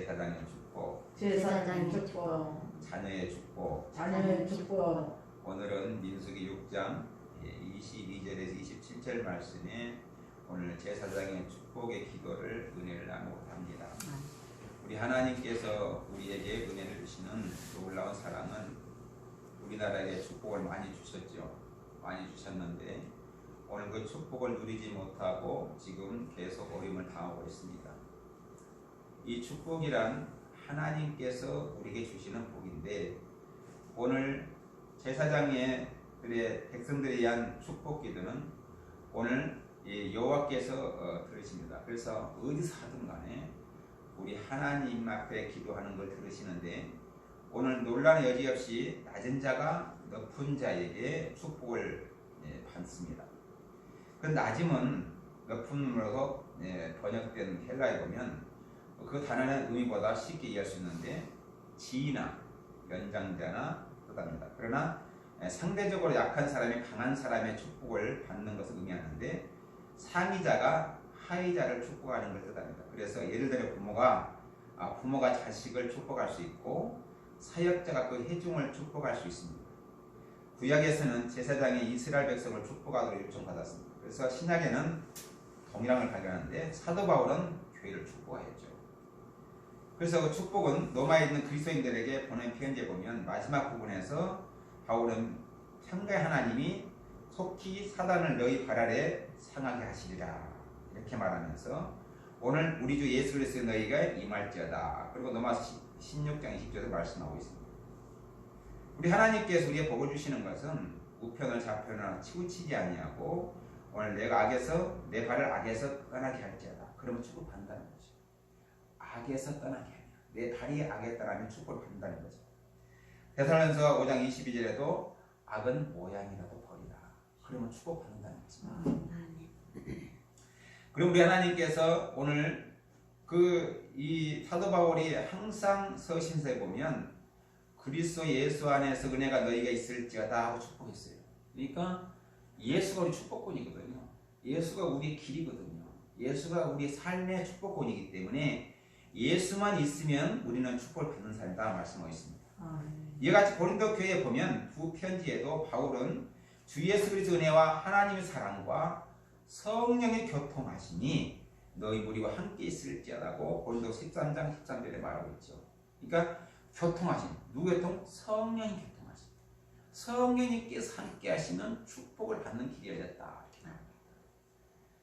제사장의 축복, 제사장의 축복, 자녀의 축복. 자녀의 축복. 오늘은 민수기 6장 22절에서 27절 말씀에 오늘 제사장의 축복의 기도를 은혜를 나누고 합니다. 우리 하나님께서 우리에게 은혜를 주시는 놀라운 사랑은 우리나라에 축복을 많이 주셨죠. 많이 주셨는데 오늘 그 축복을 누리지 못하고 지금 계속 어려움을 당하고 있습니다. 이 축복이란 하나님께서 우리에게 주시는 복인데 오늘 제사장의 백성들에 의한 축복 기도는 오늘 여호와께서 들으십니다. 그래서 어디서 하든 간에 우리 하나님 앞에 기도하는 걸 들으시는데 오늘 논란의 여지 없이 낮은 자가 높은 자에게 축복을 받습니다. 그 낮음은 높음으로 번역된 헬라에 보면 그 단어는 의미보다 쉽게 이해할 수 있는데 지위나 연장자나 뜻합니다. 그러나 상대적으로 약한 사람이 강한 사람의 축복을 받는 것을 의미하는데 상위자가 하위자를 축복하는 걸 뜻합니다. 그래서 예를 들어 부모가 자식을 축복할 수 있고 사역자가 그 회중을 축복할 수 있습니다. 구약에서는 제사장이 이스라엘 백성을 축복하도록 요청받았습니다. 그래서 신약에는 동일함을 발견하는데 사도 바울은 교회를 축복하였죠. 그래서 그 축복은 로마에 있는 그리스도인들에게 보낸 편지에 보면 마지막 부분에서 바울은 평강의 하나님이 속히 사단을 너희 발 아래 상하게 하시리라 이렇게 말하면서 오늘 우리 주 예수 그리스도 너희가 임할지어다. 그리고 로마서 16장 20절에 말씀하고 있습니다. 우리 하나님께서 우리의 복을 주시는 것은 우편을 좌편을 치우치지 아니하고 오늘 내 발을 악에서 떠나게 할지어다. 그러면 축복을 받는다는 거죠. 악에서 떠나게 하냐. 내 발이 악에 떠나면 축복을 받는다는 거죠. 데살로니가서 5장 22절에도 악은 모양이라도 버리라. 그러면 축복 받는다는 거죠. 그리고 우리 하나님께서 오늘 이 사도 바울이 항상 서신서에 보면 그리스도 예수 안에서 은혜가 너희가 있을지어다 하고 축복했어요. 그러니까 예수가 우리 축복권이거든요. 예수가 우리의 길이거든요. 예수가 우리 삶의 축복권이기 때문에 예수만 있으면 우리는 축복을 받는 사람이다 말씀하고 있습니다. 이와 같이 고린도 교회에 보면 두 편지에도 바울은 주 예수 그리스도 은혜와 하나님의 사랑과 성령의 교통하심이 너희 무리와 함께 있을지어다고 고린도 13장 13절에 말하고 있죠. 그러니까 교통하심, 누구 교통? 성령이 교통하심. 성령님께서 함께 하시면 축복을 받는 길이 열렸다 이렇게 말합니다.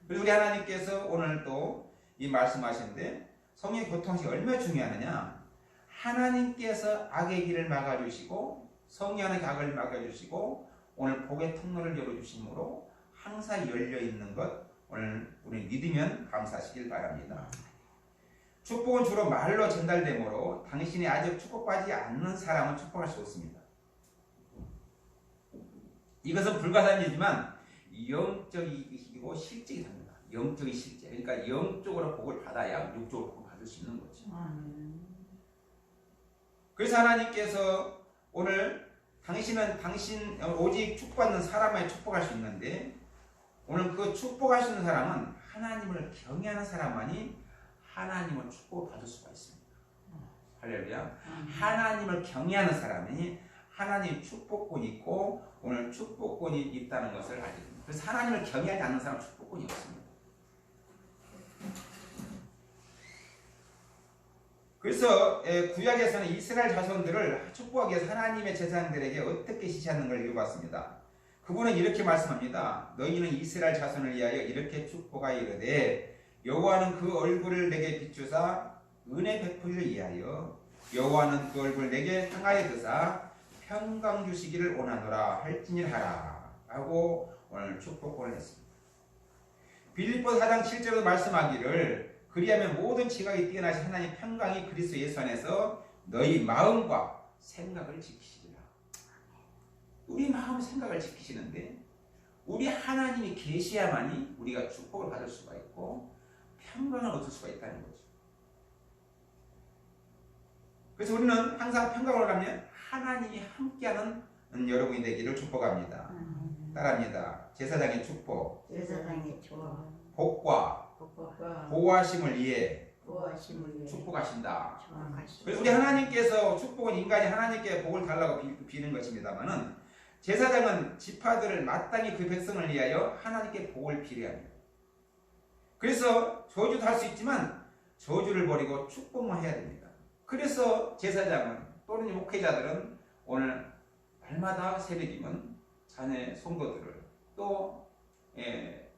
그리고 우리 하나님께서 오늘 또 이 말씀하시는데 성령의 교통하심이 얼마나 중요하느냐. 하나님께서 악의 길을 막아주시고 성령의 악을 막아주시고 오늘 복의 통로를 열어주심으로 항상 열려있는 것 오늘 우리 믿으면 감사하시길 바랍니다. 축복은 주로 말로 전달되므로 당신이 아직 축복받지 않는 사람은 축복할 수 없습니다. 이것은 불가사의이지만 영적이고 실제이 됩니다. 영적인 실제. 그러니까 영적으로 복을 받아야 육적으로 복을 받을 수 있는 거죠. 그래서 하나님께서 오늘 당신 오직 축복받는 사람만 축복할 수 있는데 오늘 그 축복할 수 있는 사람은 하나님을 경외하는 사람만이 하나님을 축복을 받을 수가 있습니다. 할렐루야. 하나님을 경외하는 사람이 하나님 축복권이 있고 오늘 축복권이 있다는 것을 알게 됩니다. 그래서 하나님을 경외하지 않는 사람은 축복권이 없습니다. 그래서 구약에서는 이스라엘 자손들을 축복하기 위해서 하나님의 제사장들에게 어떻게 지시하는 걸 읽어봤습니다. 그분은 이렇게 말씀합니다. 너희는 이스라엘 자손을 위하여 이렇게 축복하여 이르되 여호와는 그 얼굴을 내게 비추사 은혜 베푸기를 위하여 여호와는 그 얼굴을 내게 향하여 드사 평강 주시기를 원하노라 할지니하라 하고 오늘 축복권을 했습니다. 빌립보 4장 7절에도 말씀하기를 그리하면 모든 지각이 뛰어나신 하나님 평강이 그리스도 예수 안에서 너희 마음과 생각을 지키시리라. 우리 마음 생각을 지키시는데 우리 하나님이 계셔야만이 우리가 축복을 받을 수가 있고 평강을 얻을 수가 있다는 거죠. 그래서 우리는 항상 평강을 가면 하나님이 함께하는 여러분이 되기를 축복합니다. 따라합니다. 제사장의 축복, 제사장의 축복, 복과 보호하심을 위해 구하심을 위해 축복하신다. 축복하시고 그래서 우리 하나님께서 축복은 인간이 하나님께 복을 달라고 비는 것입니다만은 제사장은 지파들을 마땅히 그 백성을 위하여 하나님께 복을 비려야 합니다. 그래서 저주도 할 수 있지만 저주를 버리고 축복만 해야 됩니다. 그래서 제사장은 또는 목회자들은 오늘 날마다 새벽이면 자녀 성도들을 또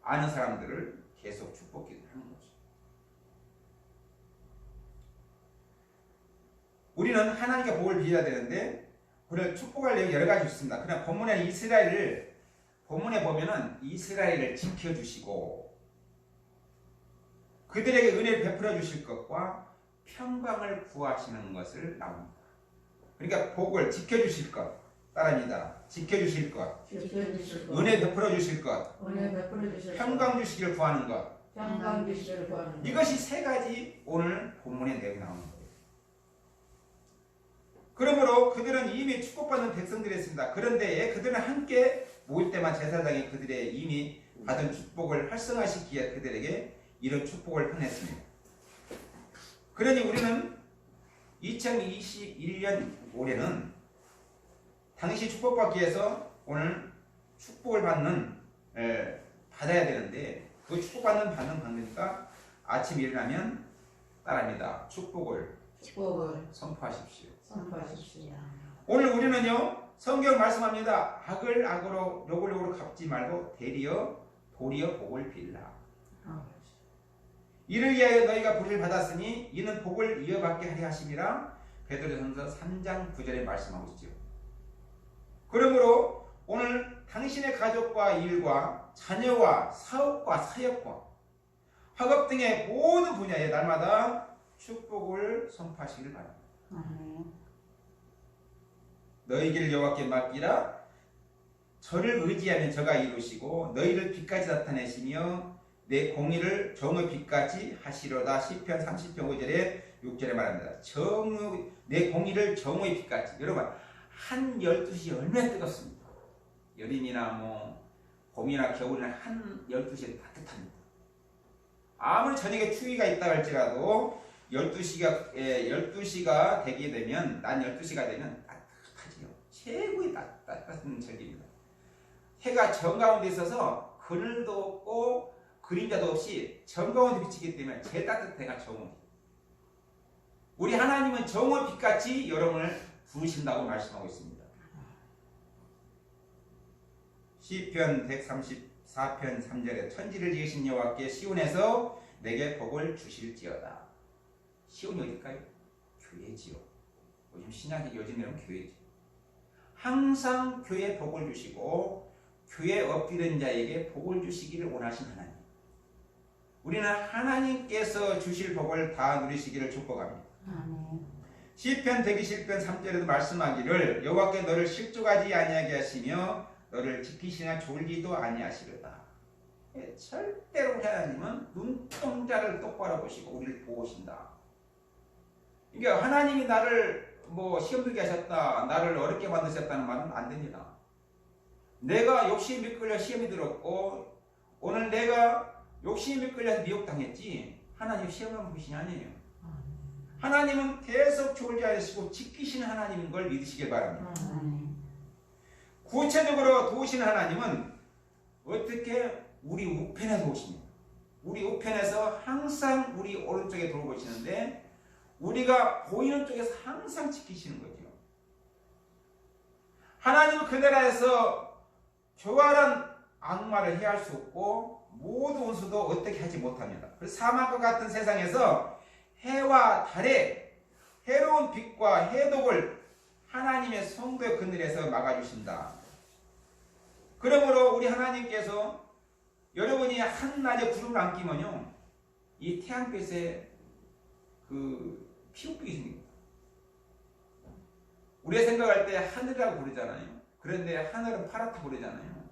아는 사람들을 계속 축복기도 하는 거죠. 우리는 하나님께 복을 빌어야 되는데 그걸 축복할 내용이 여러 가지 있습니다. 그냥 본문에 보면은 이스라엘을 지켜주시고 그들에게 은혜를 베풀어 주실 것과 평강을 구하시는 것을 나옵니다. 그러니까 복을 지켜주실 것, 따라합니다. 지켜주실 것, 지켜주실 것 은혜 베풀어 주실 것, 은혜 베풀어 주실 평강 주시기를 구하는 것, 평강 주시기를 구하는 것 이것이 세 가지 오늘 본문의 내용이 나오는 거예요. 그러므로 그들은 이미 축복받는 백성들이었습니다. 그런데 그들은 함께 모일 때만 제사장이 그들의 이미 받은 축복을 활성화시키기에 그들에게 이런 축복을 보냈습니다. 그러니 우리는 2021년 올해는 당시 축복받기 위해서 오늘 축복을 받아야 되는데 그 축복받는 방법이니까 아침 일어나면 따라합니다. 축복을 선포하십시오. 선포하십시오. 오늘 우리는요 성경 말씀합니다. 악을 악으로 욕을 욕으로 갚지 말고 도리어 복을 빌라. 이를 위하여 너희가 부를 받았으니 이는 복을 이어받게 하려 하심이라 베드로전서 3장 9절에 말씀하고 있죠. 그러므로 오늘 당신의 가족과 일과 자녀와 사업과 사역과 학업 등의 모든 분야에 날마다 축복을 선포하시길 바랍니다. 너희 길을 여호와께 맡기라. 저를 의지하면 저가 이루시고 너희를 빛까지 나타내시며 내 공의를 정의 빛까지 하시로다. 시편 30편 5절에 6절에 말합니다. 내 공의를 정의 빛까지. 여러분 한 12시 얼마나 뜨겁습니까? 여름이나 봄이나 겨울이나 한 12시에 따뜻합니다. 아무리 저녁에 추위가 있다 할지라도 12시가 되게 되면 낮 12시가 되면 따뜻하지요. 최고의 따뜻한 절기입니다. 해가 정가운데 있어서 그늘도 없고 그림자도 없이 정가운데 비치기 때문에 제일 따뜻한 해가 정오. 우리 하나님은 정오 빛같이 여러분을 부르신다고 말씀하고 있습니다. 시편 134편 3절에 천지를 지으신 여호와께 시온에서 내게 복을 주실지어다. 시온이 어딜까요? 교회지요. 요즘 신약의 요즘에는 교회지. 항상 교회에 복을 주시고 교회에 엎드린 자에게 복을 주시기를 원하신 하나님. 우리는 하나님께서 주실 복을 다 누리시기를 축복합니다. 시편 120편 3절에도 말씀하기를 여호와께 너를 실족하지 아니하게 하시며 너를 지키시나 졸리도 아니하시려다. 절대로 하나님은 눈동자를 똑바로 보시고 우리를 보신다. 그러니까 하나님이 나를 시험 들게 하셨다, 나를 어렵게 만드셨다는 말은 안 됩니다. 내가 욕심이 끌려 시험이 들었고 오늘 내가 욕심이 끌려서 미혹당했지 하나님 시험을 보시니 아니에요. 하나님은 계속 졸지 않으시고 지키시는 하나님인 걸 믿으시길 바랍니다. 구체적으로 도우시는 하나님은 어떻게 우리 우편에 도우십니다. 우리 우편에서 항상 우리 오른쪽에 돌보시는데 우리가 보이는 쪽에서 항상 지키시는 거죠. 하나님은 그 나라에서 교활한 악마를 해할 수 없고 모든 원수도 어떻게 하지 못합니다. 그래서 사막과 같은 세상에서 해와 달에 해로운 빛과 해독을 하나님의 성도의 그늘에서 막아주신다. 그러므로 우리 하나님께서 여러분이 한낮에 구름을 안 끼면요 이 태양빛에 피우기 생깁니다. 우리가 생각할 때 하늘이라고 부르잖아요. 그런데 하늘은 파랗다고 부르잖아요.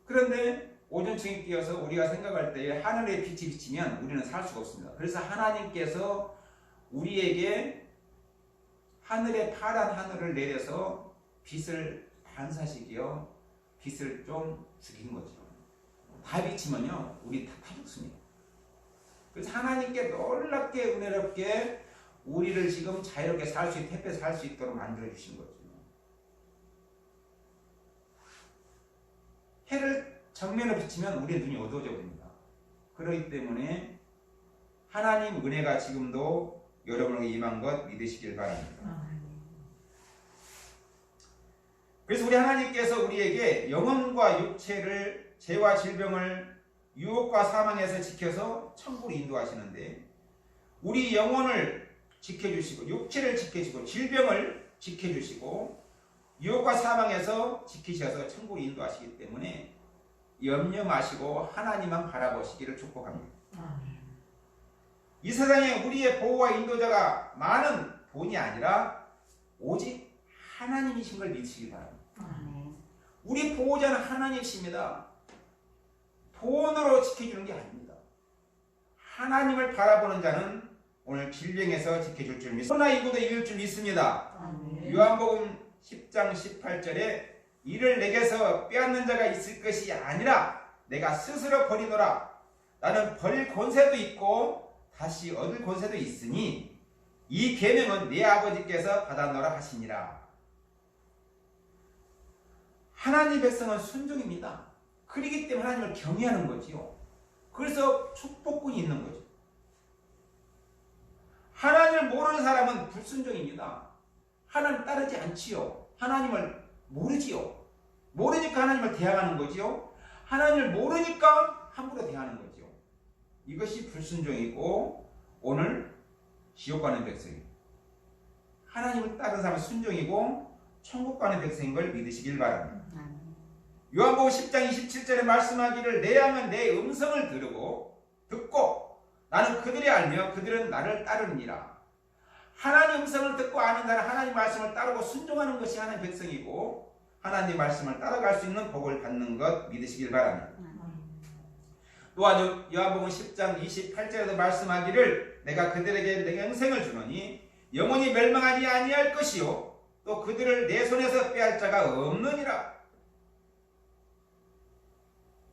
그런데 오존층이 끼어서 우리가 생각할 때 하늘의 빛이 비치면 우리는 살 수가 없습니다. 그래서 하나님께서 우리에게 하늘의 파란 하늘을 내려서 빛을 반사시키어 빛을 좀 죽인 거죠. 다 비치면요 우리 다 죽습니다. 그래서 하나님께 놀랍게 은혜롭게 우리를 지금 자유롭게 살 수 있도록, 살 수 있도록 만들어 주신 거죠. 해를 정면에 비치면 우리의 눈이 어두워져 버립니다. 그렇기 때문에 하나님 은혜가 지금도 여러분에게 임한 것 믿으시길 바랍니다. 그래서 우리 하나님께서 우리에게 영혼과 육체를 죄와 질병을 유혹과 사망에서 지켜서 천국으로 인도하시는데, 우리 영혼을 지켜주시고 육체를 지켜주시고 질병을 지켜주시고 유혹과 사망에서 지키셔서 천국으로 인도하시기 때문에 염려 마시고 하나님만 바라보시기를 축복합니다. 이 세상에 우리의 보호와 인도자가 많은 돈이 아니라 오직 하나님이신 걸 믿으시기 바랍니다. 우리 보호자는 하나님이십니다. 돈으로 지켜주는 게 아닙니다. 하나님을 바라보는 자는 오늘 질병에서 지켜줄 줄 믿습니다. 코로나19도 이길 줄 믿습니다. 요한복음 10장 18절에 이를 내게서 빼앗는 자가 있을 것이 아니라 내가 스스로 버리노라. 나는 버릴 권세도 있고 다시 얻을 권세도 있으니 이 계명은 내 아버지께서 받아노라 하시니라. 하나님 백성은 순종입니다. 그렇기 때문에 하나님을 경외하는 거지요. 그래서 축복군이 있는 거죠. 하나님을 모르는 사람은 불순종입니다. 하나님 따르지 않지요. 하나님을 모르지요. 모르니까 하나님을 대항하는 거지요. 하나님을 모르니까 함부로 대하는 거지요. 이것이 불순종이고 오늘 지옥 가는 백성입니다. 하나님을 따르는 사람은 순종이고 천국 가는 백성인 걸 믿으시길 바랍니다. 요한복음 10장 27절에 말씀하기를 내 양은 내 음성을 듣고 나는 그들이 알며 그들은 나를 따르니라. 하나님 음성을 듣고 아는 자는 하나님 말씀을 따르고 순종하는 것이 하나님 백성이고 하나님 말씀을 따라갈 수 있는 복을 받는 것 믿으시길 바랍니다. 또한 요한복음 10장 28절에도 말씀하기를 내가 그들에게 내 영생을 주노니 영원히 멸망하지 아니할 것이요 또 그들을 내 손에서 빼앗을 자가 없느니라.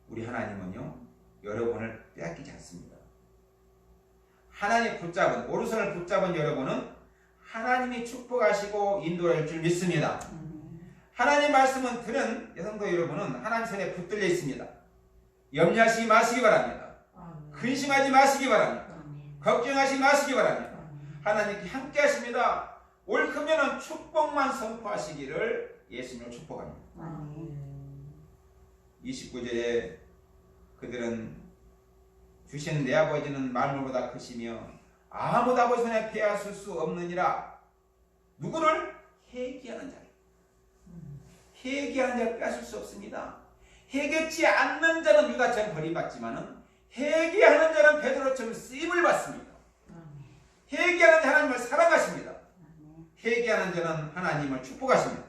우리 하나님은요 여러분을 빼앗기지 않습니다. 하나님 붙잡은 오른손을 붙잡은 여러분은 하나님이 축복하시고 인도할 줄 믿습니다. 하나님 말씀은 들은 여성도 여러분은 하나님 손에 붙들려 있습니다. 염려하지 마시기 바랍니다. 근심하지 마시기 바랍니다. 걱정하지 마시기 바랍니다. 하나님께 함께 하십니다. 올 금년은 축복만 선포하시기를 예수님을 축복합니다. 29절에 그들은 주신 내 아버지는 말물보다 크시며 아무도 아버지 손에 빼앗을 수 없느니라. 누구를? 회개하는 자를. 회개하는 자를 빼앗을 수 없습니다. 회개치 않는 자는 유다처럼 버림받지만은 회개하는 자는 베드로처럼 쓰임을 받습니다. 회개하는 자 하나님을 사랑하십니다. 회개하는 자는 하나님을 축복하십니다.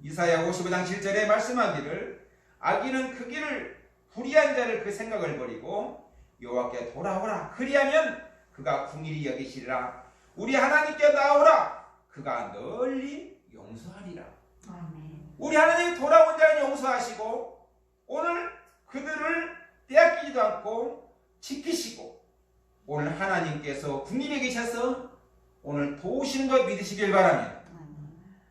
이사야 55장 7절에 말씀하기를 악인은 그 길을 불의한 자를 그 생각을 버리고 여호와께 돌아오라. 그리하면 그가 궁일이 여기시리라. 우리 하나님께 나오라. 그가 널리 용서하리라. 우리 하나님 돌아온 자는 용서하시고 오늘 그들을 빼앗기지도 않고 지키시고 오늘 하나님께서 궁일이 계셔서 오늘 도우시는 것 믿으시길 바랍니다.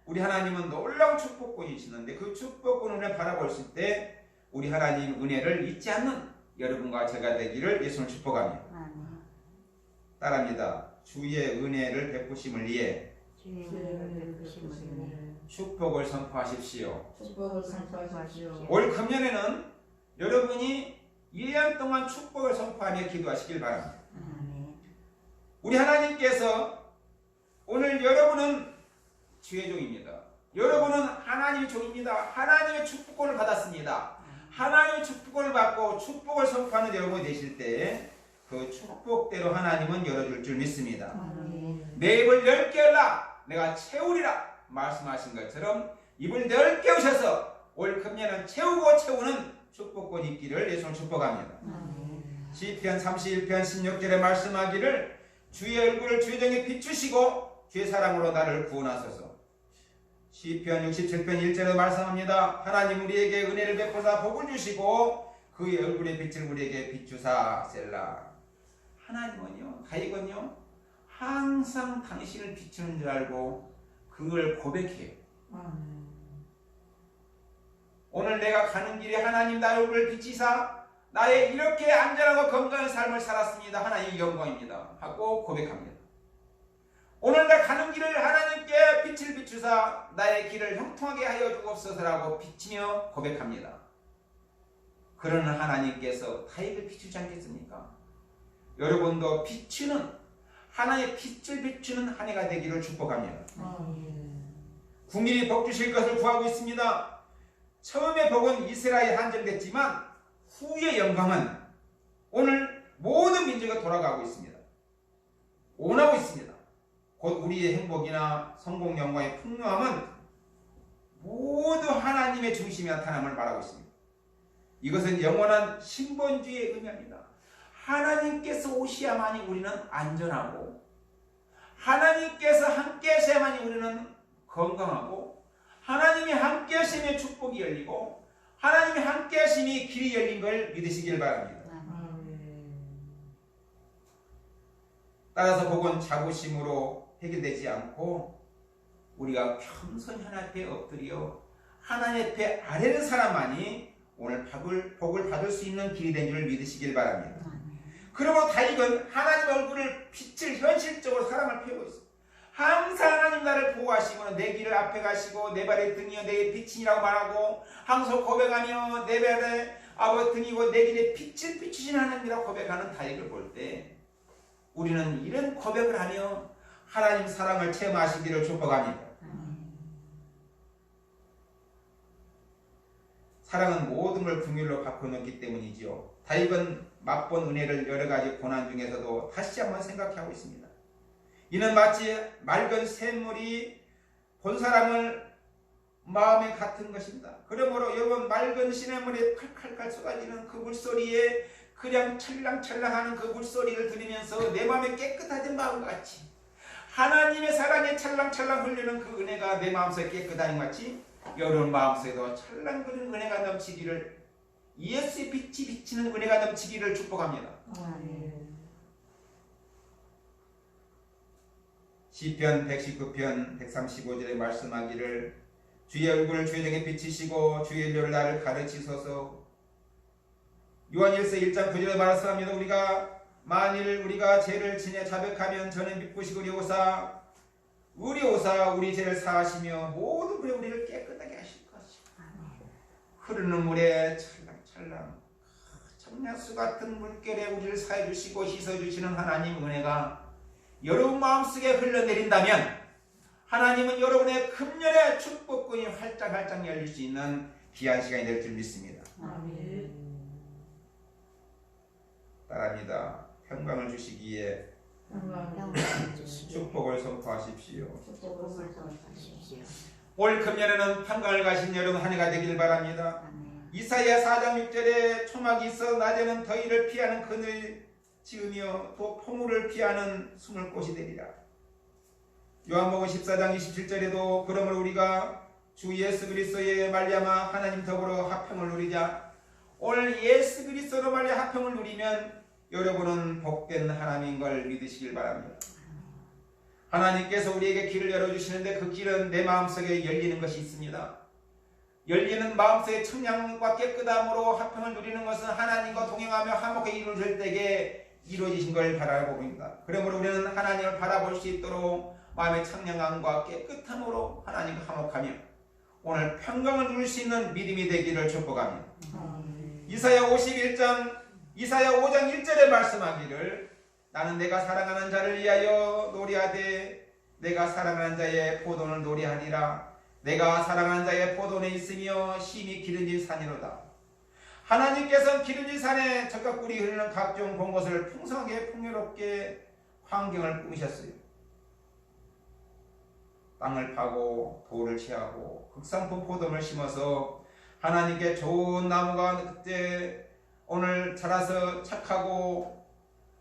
우리 하나님은 놀라운 축복권이시는데 그 축복권을 바라볼 때 우리 하나님 은혜를 잊지 않는 여러분과 제가 되기를 예수님을 축복합니다. 따라합니다. 주의 은혜를 베푸심을 위해 축복을 선포하십시오. 축복을 선포하십시오. 올 금년에는 여러분이 1년 동안 축복을 선포하며 기도하시길 바랍니다. 우리 하나님께서 오늘 여러분은 주의 종입니다. 여러분은 하나님의 종입니다. 하나님의 축복권을 받았습니다. 하나님의 축복을 받고 축복을 선포하는 여러분이 되실 때 그 축복대로 하나님은 열어줄 줄 믿습니다. 내 입을 넓게 열라 내가 채우리라 말씀하신 것처럼 입을 넓게 오셔서 올 금년은 채우고 채우는 축복권이 있기를 예수님 축복합니다. 시편 31편 16절에 말씀하기를 주의 얼굴을 주의 정에 비추시고 주의 사랑으로 나를 구원하소서. 시편 67편 1절에 말씀합니다. 하나님 우리에게 은혜를 베푸사 복을 주시고 그의 얼굴의 빛을 우리에게 비추사 셀라. 하나님은요, 다윗은요, 항상 당신을 비추는 줄 알고 그걸 고백해요. 오늘 내가 가는 길에 하나님 나의 얼굴을 비치사 나의 이렇게 안전하고 건강한 삶을 살았습니다. 하나님의 영광입니다. 하고 고백합니다. 오늘 내가 가는 길을 하나님께 빛을 비추사 나의 길을 형통하게 하여 주옵소서라고 비치며 고백합니다. 그러는 하나님께서 다윗을 비추지 않겠습니까? 여러분도 비추는 하나님의 빛을 비추는 한 해가 되기를 축복합니다. 국민이 복 주실 것을 구하고 있습니다. 처음에 복은 이스라엘에 한정됐지만 후의 영광은 오늘 모든 민족에 돌아가고 있습니다. 원하고 있습니다. 곧 우리의 행복이나 성공 영광의 풍요함은 모두 하나님의 중심에 나타남을 말하고 있습니다. 이것은 영원한 신본주의의 의미합니다. 하나님께서 오셔야만이 우리는 안전하고 하나님께서 함께 하셔야만이 우리는 건강하고 하나님이 함께 하심의 축복이 열리고 하나님이 함께 하심이 길이 열린 걸 믿으시길 바랍니다. 따라서 복은 자부심으로 해결되지 않고 우리가 겸손히 하나님 앞에 엎드려 하나님 앞에 아뢰는 사람만이 오늘 복을 받을 수 있는 길이 된 줄 믿으시길 바랍니다. 그러므로 다윗은 하나님 얼굴을 빛을 현실적으로 사랑을 피우고 있습니다. 항상 하나님 나를 보호하시고 내 길을 앞에 가시고 내 발의 등이여 내 빛이라고 말하고 항상 고백하며 내 발의 아버지 등이고 내 길에 빛을 비추신 하나님이라고 고백하는 다윗을 볼 때 우리는 이런 고백을 하며 하나님 사랑을 체험하시기를 축복합니다. 사랑은 모든 걸 긍휼로 바꿔놓기 때문이지요. 다윗은 맛본 은혜를 여러 가지 고난 중에서도 다시 한번 생각하고 있습니다. 이는 마치 맑은 샘물이 본 사람을 마음에 같은 것입니다. 그러므로 여러분 맑은 시냇물에 칼칼칼 쏟아지는 그 물소리에 그냥 찰랑찰랑하는 그 물소리를 들으면서 내 마음에 깨끗해진 마음과 같이 하나님의 사랑에 찰랑찰랑 흘리는 그 은혜가 내 마음속에 깨끗한 것 같이 여러분 마음속에도 찰랑거리는 은혜가 넘치기를 예수의 빛이 비치는 은혜가 넘치기를 축복합니다. 시편 119편 135절에 말씀하기를 주의 얼굴을 주의 등에 비치시고 주의 일로를 나를 가르치소서. 요한일서 1장 9절에 말씀합니다. 만일 우리가 죄를 지내 자백하면 저는 미쁘시구리오사 우리 죄를 사하시며 모든 불에 우리를 깨끗하게 하실 것이다. 흐르는 물에 찰랑찰랑 청량수 같은 물결에 우리를 사해주시고 씻어주시는 하나님 은혜가 여러분 마음속에 흘러내린다면 하나님은 여러분의 금년의 축복권이 활짝활짝 열릴 수 있는 귀한 시간이 될 줄 믿습니다. 따라합니다. 평강을 주시기에 축복을 선포하십시오. 올 금년에는 평강을 가신 여러분 한 해가 되길 바랍니다. 이사야 4장 6절에 초막이 있어 낮에는 더위를 피하는 그늘 지으며 또 포물을 피하는 숨을 곳이 되리라. 요한복음 14장 27절에도 그러므로 우리가 주 예수 그리스도의 말미암아 하나님 더불어 화평을 누리자. 오늘 예수 그리스도로 말미암아 화평을 누리면 여러분은 복된 하나님인 걸 믿으시길 바랍니다. 하나님께서 우리에게 길을 열어주시는데 그 길은 내 마음속에 열리는 것이 있습니다. 열리는 마음속의 청량과 깨끗함으로 화평을 누리는 것은 하나님과 동행하며 화목하게 이루어질 때에 이루어지신 걸 바라봅니다. 그러므로 우리는 하나님을 바라볼 수 있도록 마음의 청량함과 깨끗함으로 하나님과 화목하며 오늘 평강을 누릴 수 있는 믿음이 되기를 축복합니다. 이사야 5장 1절에 말씀하기를 나는 내가 사랑하는 자를 위하여 노래하되 내가 사랑하는 자의 포도는 노래하리라. 내가 사랑하는 자의 포도는 있으며 심히 기름진 산이로다. 하나님께서는 기름진 산에 적각 꿀이 흐르는 각종 본 것을 풍성하게 풍요롭게 환경을 꾸미셨어요. 땅을 파고 돌을 취하고 극상품 포도를 심어서 하나님께 좋은 나무가 그때 오늘 자라서 착하고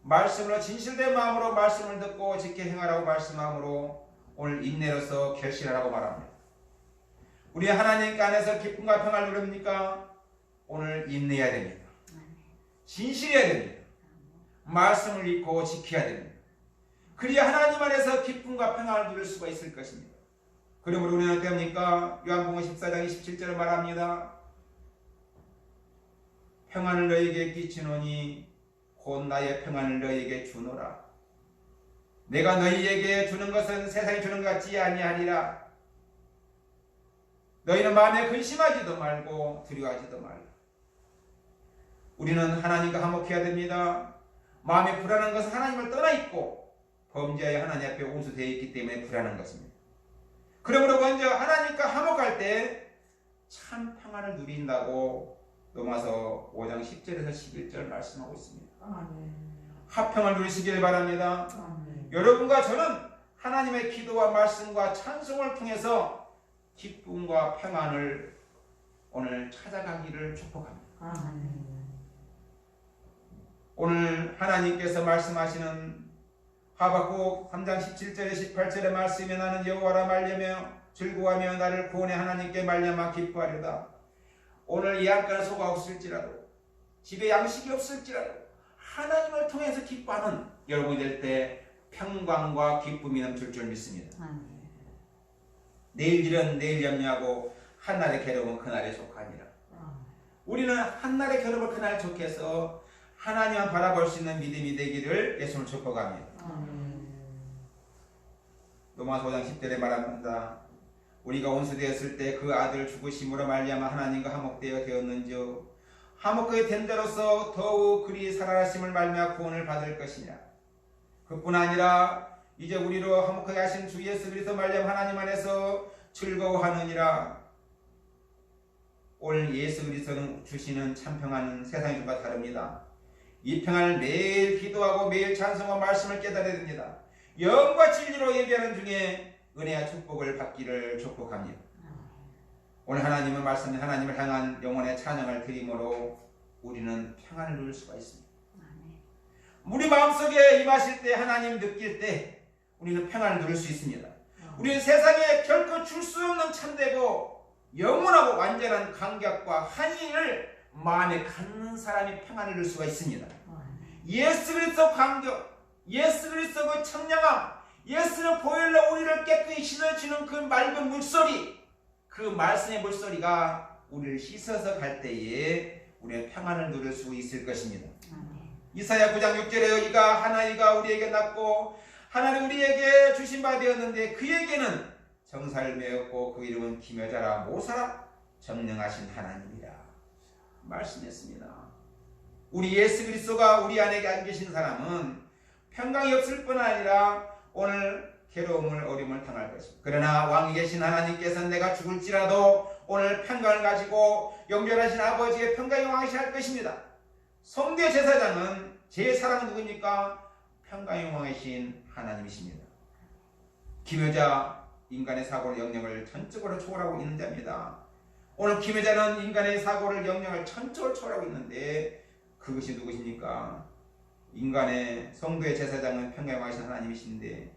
말씀으로 진실된 마음으로 말씀을 듣고 지켜 행하라고 말씀함으로 오늘 인내로서 결실하라고 말합니다. 우리 하나님께 안에서 기쁨과 평화를 누립니까? 오늘 인내해야 됩니다. 진실해야 됩니다. 말씀을 읽고 지켜야 됩니다. 그래야 하나님 안에서 기쁨과 평안을 누릴 수가 있을 것입니다. 그러므로 우리는 어떻게 합니까? 요한복음 14장 27절을 말합니다. 평안을 너희에게 끼치노니 곧 나의 평안을 너희에게 주노라. 내가 너희에게 주는 것은 세상이 주는 것 같지 아니하리라. 너희는 마음에 근심하지도 말고 두려워하지도 말라. 우리는 하나님과 화목해야 됩니다. 마음에 불안한 것은 하나님을 떠나 있고 범죄하여 하나님 앞에 온수되어 있기 때문에 불안한 것입니다. 그러므로 먼저 하나님과 화목할 때 참 평안을 누린다고 로마서 5장 10절에서 11절 말씀하고 있습니다. 아멘. 화평을 누리시기를 바랍니다. 아멘. 여러분과 저는 하나님의 기도와 말씀과 찬송을 통해서 기쁨과 평안을 오늘 찾아가기를 축복합니다. 아멘. 오늘 하나님께서 말씀하시는 하박국 3장 17절에 18절의 말씀에 나는 여호와라 말려며 즐거워하며 나를 구원해 하나님께 말려마 기뻐하리다. 오늘 이 안간에 소가 없을지라도 집에 양식이 없을지라도 하나님을 통해서 기뻐하는 여러분이 될 때 평강과 기쁨이 넘칠 줄 믿습니다. 내일 일은 내일 염려하고 한날의 괴로움은 그날에 속하니라. 우리는 한날의 괴로움을 그날 좋게 해서 하나님만 바라볼 수 있는 믿음이 되기를 예수를 축복합니다. 로마서 5장 10절에 말합니다. 우리가 온수되었을 때 그 아들 죽으심으로 말미암아 하나님과 화목되어 되었는지요 화목하게 된 자로서 더욱 그리 살아나심을 말미암아 구원을 받을 것이냐. 그뿐 아니라 이제 우리로 화목하게 하신 주 예수 그리스도 말미암아 하나님 안에서 즐거워하느니라. 오늘 예수 그리스도는 주시는 참 평안은 세상의 것과 다릅니다. 이 평안을 매일 기도하고 매일 찬송과 말씀을 깨달아야 됩니다. 영과 진리로 예배하는 중에 은혜와 축복을 받기를 축복합니다. 오늘 하나님의 말씀에 하나님을 향한 영혼의 찬양을 드림으로 우리는 평안을 누릴 수가 있습니다. 우리 마음속에 임하실 때 하나님 느낄 때 우리는 평안을 누릴 수 있습니다. 우리는 세상에 결코 줄 수 없는 참되고 영원하고 완전한 감격과 한의를 마음에 갖는 사람이 평안을 누릴 수가 있습니다. 예수 그리스도 감격, 예수 그리스도 그 청량함, 예수는 보혈로 우리를 깨끗이 씻어주는 그 맑은 물소리, 그 말씀의 물소리가 우리를 씻어서 갈 때에 우리의 평안을 누릴 수 있을 것입니다. 이사야 9장 6절에 이가 하나이가 우리에게 낳고 하나님 우리에게 주신 바 되었는데 그에게는 정사를 메었고 그 이름은 기묘자라 모사라 전능하신 하나님이라 말씀했습니다. 우리 예수 그리스도가 우리 안에 안 계신 사람은 평강이 없을 뿐 아니라 오늘 괴로움을 어려움을 당할 것입니다. 그러나 왕이 계신 하나님께서는 내가 죽을지라도 오늘 평강을 가지고 영존하신 아버지의 평강이 왕이시 할 것입니다. 성대 제사장은 제 사랑은 누구입니까? 평강의 왕이신 하나님이십니다. 기묘자 인간의 사고를 영역을 전적으로 초월하고 있는 자입니다. 오늘 기묘자는 인간의 사고를 영역을 전적으로 초월하고 있는데 그것이 누구십니까? 인간의 성도의 제사장은 평강의 왕이신 하나님이신데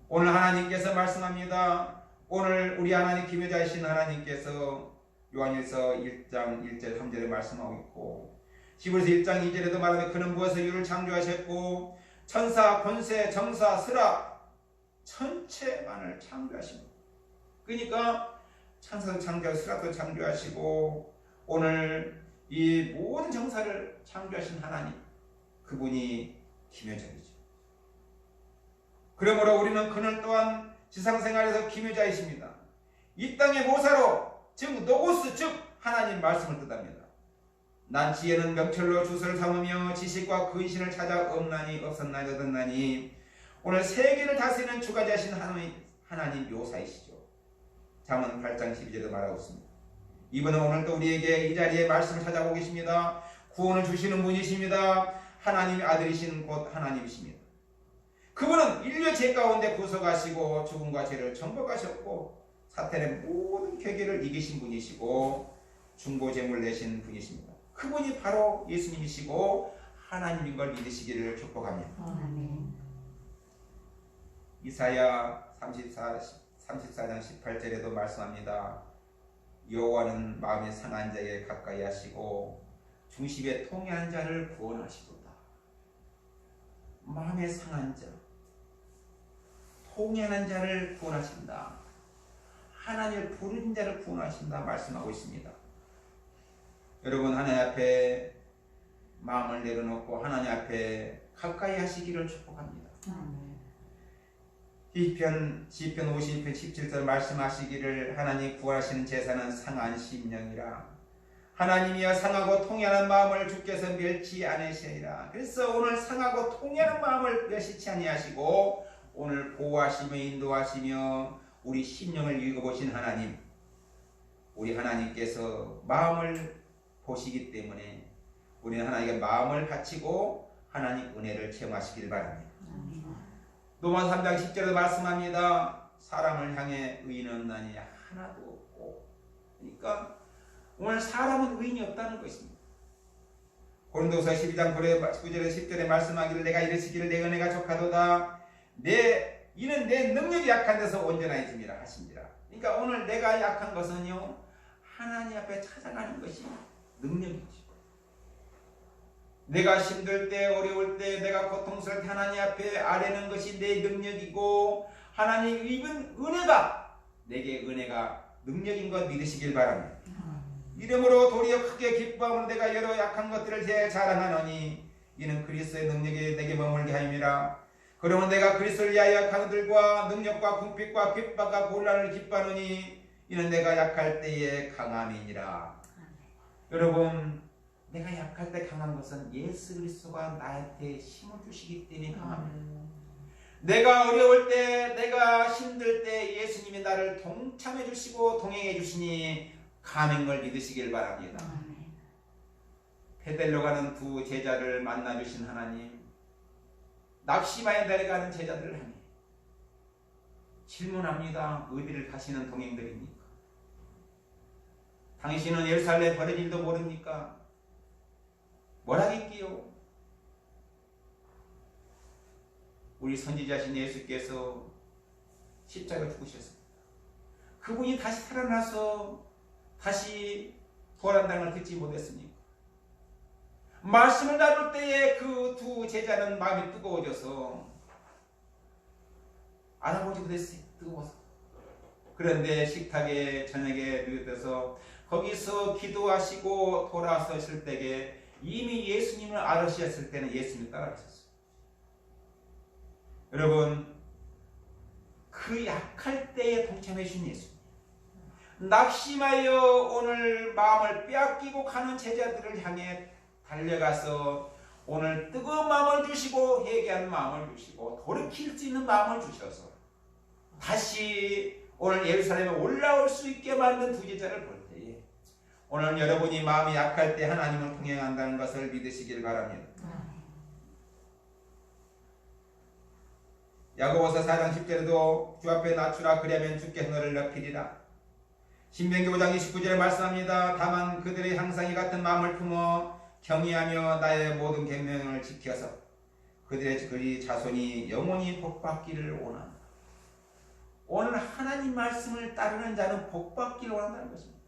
오늘 하나님께서 말씀합니다. 오늘 우리 하나님 기묘자이신 하나님께서 요한일서 1장 1절 3절에 말씀하고 있고 히브리서 1장 2절에도 말하되 그는 무엇을 유를 창조하셨고 천사, 권세, 정사, 스라 전체만을 창조하십니다. 그러니까 천사도 창조하시고 스라도 창조하시고 오늘 이 모든 정사를 창조하신 하나님 그분이 기묘자이죠. 그러므로 우리는 그는 또한 지상생활에서 기묘자이십니다. 이 땅의 모사로 즉 노고스 즉 하나님 말씀을 뜻합니다. 난 지혜는 명철로 주소를 삼으며 지식과 근신을 찾아 없나니 없었나니 얻었나니 오늘 세계를 다스리는 주가자신 하나님 묘사이시죠. 잠언 8장 12절에도 말하고 있습니다. 이분은 오늘도 우리에게 이 자리에 말씀을 찾아오고 계십니다. 구원을 주시는 분이십니다. 하나님의 아들이신 곧 하나님이십니다. 그분은 인류의 죄 가운데 구속하시고 죽음과 죄를 정복하셨고 사탄의 모든 괴계를 이기신 분이시고 중보제물 내신 분이십니다. 그분이 바로 예수님이시고 하나님인 걸 믿으시기를 축복합니다. 이사야 34장 18절에도 말씀합니다. 여호와는 마음에 상한 자에게 가까이 하시고 중심에 통해한 자를 구원하시도다. 마음에 상한 자, 통행하는 자를 구원하신다. 하나님을 부르는 자를 구원하신다 말씀하고 있습니다. 여러분, 하나님 앞에 마음을 내려놓고 하나님 앞에 가까이 하시기를 축복합니다. 시편 52편 17절 말씀하시기를 하나님 구하시는 제사는 상한 심령이라. 하나님이여 상하고 통해하는 마음을 주께서 멸치 아니시리라. 그래서 오늘 상하고 통해하는 마음을 멸시치 아니하시고 오늘 보호하시며 인도하시며 우리 심령을 읽어보신 하나님, 우리 하나님께서 마음을 보시기 때문에 우리는 하나님께 마음을 바치고 하나님 은혜를 체험하시길 바랍니다. 로마 3장 10절에도 말씀합니다. 사람을 향해 의인은 없나니 하나도 없고. 그러니까 오늘 사람은 의인이 없다는 것입니다. 고린도서 12장 9절에 10절에 말씀하기를 내가 이르시기를 내 은혜가 족하도다. 이는 내 능력이 약한 데서 온전하여짐이라 하십니다. 그러니까 오늘 내가 약한 것은요, 하나님 앞에 찾아가는 것이 능력이죠. 내가 힘들 때, 어려울 때, 내가 고통스러울 때 하나님 앞에 아뢰는 것이 내 능력이고, 하나님 입은 은혜가 내게 은혜가 능력인 것 믿으시길 바랍니다. 이러므로 도리어 크게 기뻐하면 내가 여러 약한 것들을 제일 자랑하노니 이는 그리스도의 능력이 내게 머물게 하임이라. 그러면 내가 그리스도를 위하여 강들과 능력과 궁핍과 핍박과 곤란을 기뻐하노니 이는 내가 약할 때에 강함이니라. 여러분, 내가 약할 때 강한 것은 예수 그리스도가 나한테 힘을 주시기 때문에 강합니다. 내가 어려울 때, 내가 힘들 때 예수님이 나를 동참해 주시고 동행해 주시니 강한 걸 믿으시길 바랍니다. 베델로 가는 두 제자를 만나 주신 하나님, 납시바에 내려가는 제자들을 향해 질문합니다. 어디를 가시는 동행들입니까? 당신은 예루살렘 버릴 일도 모릅니까? 뭐라겠기요? 우리 선지자신 예수께서 십자가에 죽으셨습니다. 그분이 다시 살아나서 다시 부활한다는 걸 듣지 못했습니까? 말씀을 나눌 때에 그 두 제자는 마음이 뜨거워져서 알아보지 못했어요. 뜨거워서. 그런데 식탁에 저녁에 누워서 거기서 기도하시고 돌아서실 때에 이미 예수님을 알으셨을 때는 예수님을 따라가셨어요. 여러분, 그 약할 때에 동참해 주신 예수님, 낙심하여 오늘 마음을 빼앗기고 가는 제자들을 향해 달려가서 오늘 뜨거운 마음을 주시고 회개하는 마음을 주시고 돌이킬 수 있는 마음을 주셔서 다시 오늘 예루살렘에 올라올 수 있게 만든 두 제자를 볼 때에 오늘 여러분이 마음이 약할 때 하나님을 통행한다는 것을 믿으시길 바랍니다. 야고보서 4장 10절에도 주 앞에 낮추라 그리하면 주께서 너를 높이리라. 신명기 5장 29절에 말씀합니다. 다만 그들의 항상 이 같은 마음을 품어 경외하며 나의 모든 계명을 지켜서 그들의 자손이 영원히 복받기를 원한다. 오늘 하나님 말씀을 따르는 자는 복받기를 원한다는 것입니다.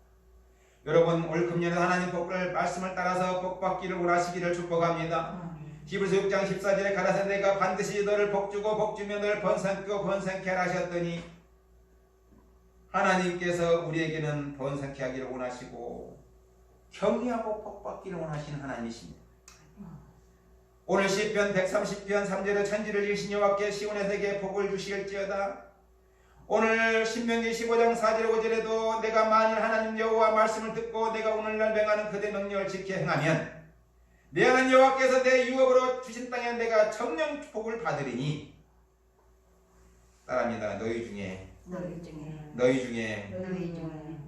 여러분, 올 금년에 하나님 복을 말씀을 따라서 복받기를 원하시기를 축복합니다. 히브리서 6장 14절에 가라사대 내가 반드시 너를 복주고 복주며 너를 번성하고 번성케 하라 하셨더니 하나님께서 우리에게는 번성케 하기를 원하시고 경외하고 복받기를 원하시는 하나님이십니다. 오늘 시편 130편 3절에 천지를 이으신 여호와께 시온의 세계에 복을 주실지어다. 오늘 신명기 15장 4절 5절에도 내가 만일 하나님 여호와 말씀을 듣고 내가 오늘날 명하는 그대 명령을 지켜 행하면 내 하나님 여호와께서 내 유업으로 주신 땅에 내가 정령 복을 받으리니. 따라합니다. 너희 중에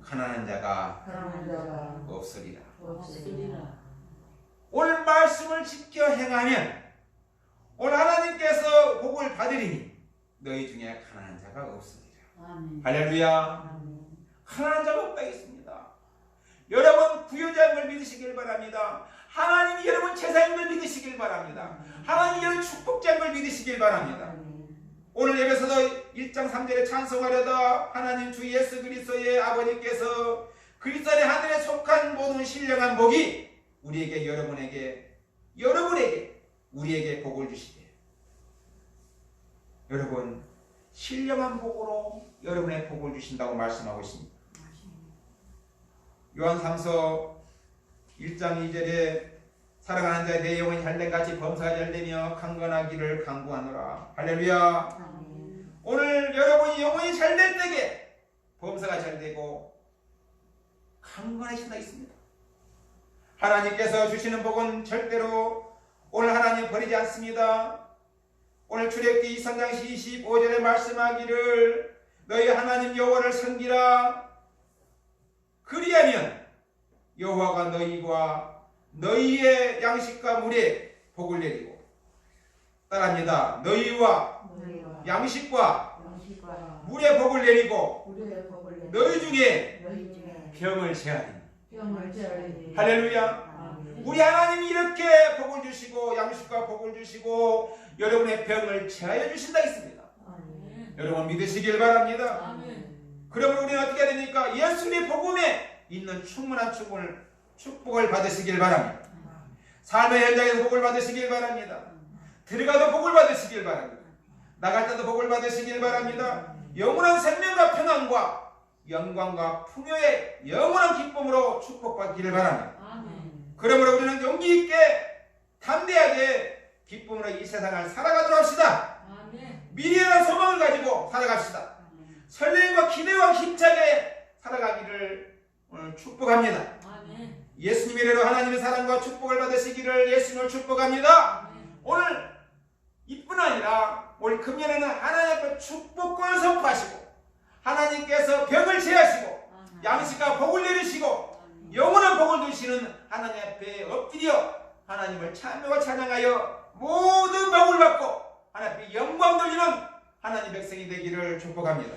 가난한 자가 없으리라. 오늘 말씀을 지켜 행하면 오늘 하나님께서 복을 받으리니 너희 중에 가난한 자가 없으리라. 할렐루야. 가난한 자가 없다 했습니다. 여러분 부유자인 걸 믿으시길 바랍니다. 하나님이 여러분 제사인 걸 믿으시길 바랍니다. 하나님이 여러분 축복자인 걸 믿으시길 바랍니다. 오늘 예배에서도 1장 3절에 찬송하려다 하나님 주 예수 그리스도의 아버지께서 그리스도의 하늘에 속한 모든 신령한 복이 우리에게 여러분에게 우리에게 복을 주시되 여러분 신령한 복으로 여러분의 복을 주신다고 말씀하고 있습니다. 요한 3서 1장 2절에 사랑하는 자의 내 영혼이 잘됨같이 범사가 잘되며 강건하기를 간구하노라. 할렐루야. 오늘 여러분이 영혼이 잘될 때에 범사가 잘되고 강건해진다 있습니다. 하나님께서 주시는 복은 절대로 오늘 하나님 버리지 않습니다. 오늘 출애굽기 23장 25절에 말씀하기를 너희 하나님 여호와를 섬기라. 그리하면 여호와가 너희와 너희의 양식과 물에 복을 내리고, 따라합니다. 너희와 양식과 물에 복을 내리고 너희 중에 병을 제하리니. 할렐루야. 우리 하나님이 이렇게 복을 주시고 양식과 복을 주시고 여러분의 병을 제하여 주신다 했습니다. 여러분 믿으시길 바랍니다. 그러면 우리는 어떻게 해야 됩니까? 예수님의 복음에 있는 충분한 축복을 받으시길 바랍니다. 삶의 현장에서 복을 받으시길 바랍니다. 들어가도 복을 받으시길 바랍니다. 나갈 때도 복을 받으시길 바랍니다. 영원한 생명과 평안과 영광과 풍요의 영원한 기쁨으로 축복받기를 바랍니다. 그러므로 우리는 용기 있게 담대하게 기쁨으로 이 세상을 살아가도록 합시다. 미래에 대한 소망을 가지고 살아갑시다. 설렘과 기대와 힘차게 살아가기를 오늘 축복합니다. 예수님 이래로 하나님의 사랑과 축복을 받으시기를 예수님을 축복합니다. 오늘 이뿐 아니라 올 금년에는 하나님 앞에 축복을 선포하시고 하나님께서 병을 제하시고 양식과 복을 내리시고 영원한 복을 주시는 하나님 앞에 엎드려 하나님을 찬양과 찬양하여 모든 복을 받고 하나님 앞에 영광 돌리는 하나님 백성이 되기를 축복합니다.